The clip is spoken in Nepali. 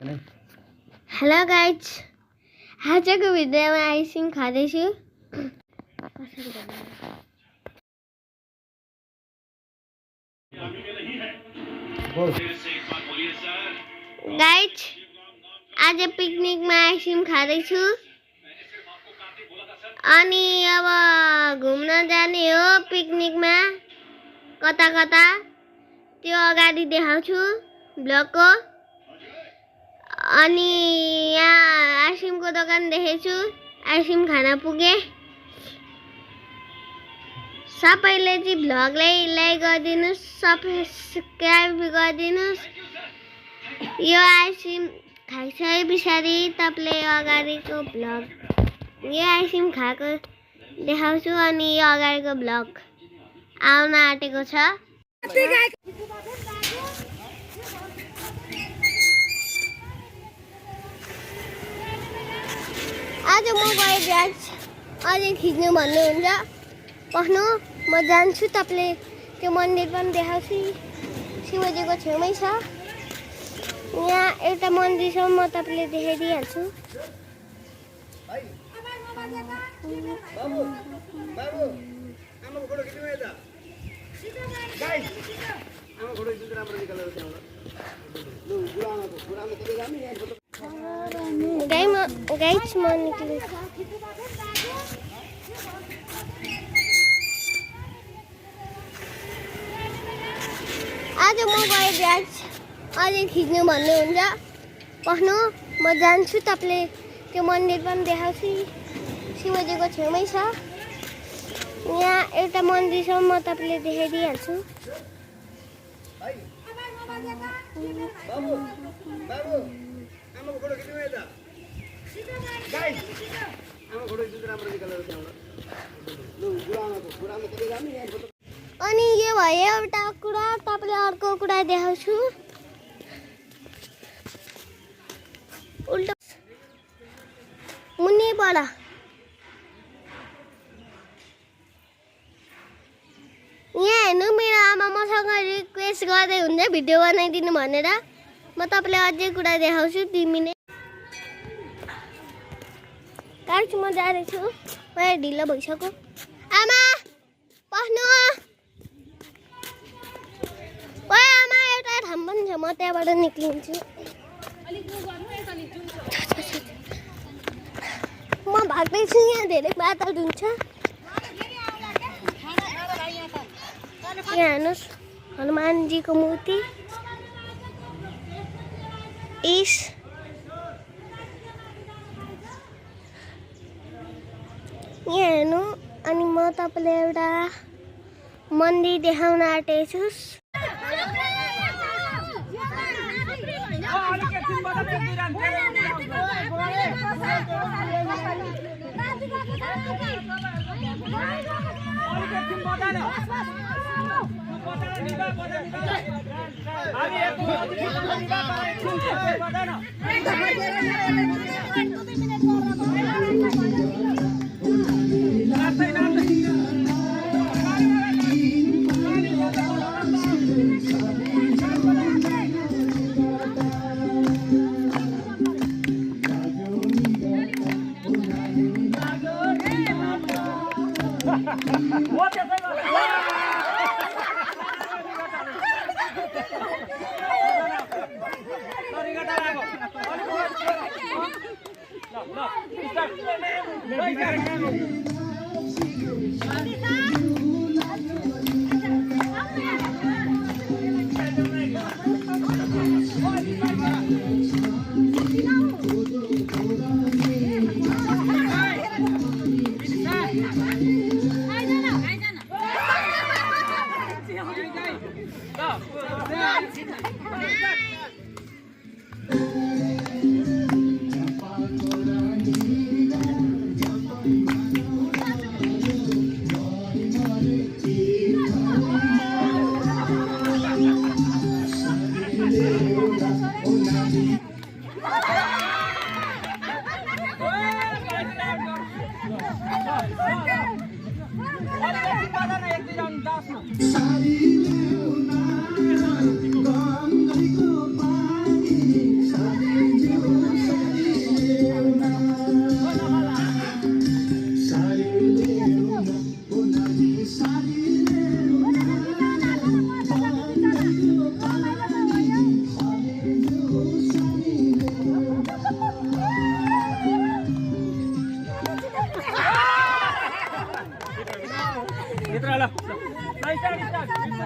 हेलो गाइज, आजको भिडियोमा आइसक्रिम खाँदैछु। गाइज, आज पिकनिकमा आइसक्रिम खाँदैछु अनि अब घुम्न जाने हो पिकनिकमा। कता कता त्यो अगाडि देखाउँछु ब्लगको। अनि यहाँ आइसक्रिमको दोकान देखेछु, आइसक्रिम खान पुगे। सबैले चाहिँ भ्लगलाई लाइक गरिदिनुस्, सब्स्क्राइब गरिदिनुस्। यो आइसक्रिम खाइसके पछाडि तपाईले अगाडिको भ्लग यो आइसक्रिम खाएको देखाउँछु अनि यो अगाडिको भ्लग आउन आँटेको छ। आज म गए ब्याग अझै खिच्नु भन्नुहुन्छ पख्नु, म जान्छु। तपाईले त्यो मन्दिर पनि देखाउँछु, शिवजीको छेउमै छ। यहाँ एउटा मन्दिर छ, म तपाईले देखाइदिइहाल्छु। गाइस म निक्लेँ। आज म गए ब्याग अझै खिच्नु भन्नुहुन्छ पख्नु, म जान्छु। तपाईले त्यो मन्दिर पनि देखाउँछु, शिवजीको छेउमै छ। यहाँ एउटा मन्दिर छ, म तपाईले देखाइदिइहाल्छु। अनि यो भयो एउटा कुरा, तपाईले अर्को कुरा देखाउँछु। उल्टो मुनिबाट यहाँ हेर्नु, मेरो आमा मसँग रिक्वेस्ट गर्दै हुन्छ भिडियो बनाइदिनु भनेर। म तपाईलाई अझै कुरा देखाउँछु 2 मिनेट। गाइस म जाँदैछु, मलाई ढिलो भइसक्यो। आमा पस्नु, ओए आमा एउटा ठाउँ पनि छ, म त्यहाँबाट निक्लिन्छु। म भाग्दैछु, यहाँ धेरै बादल हुन्छ। यहाँ हेर्नुहोस् हनुमानजीको मूर्ति। यहाँ हेर्नु, अनि म तपाईलाई एउटा मन्दिर देखाउन आँटेको छु। मित्राला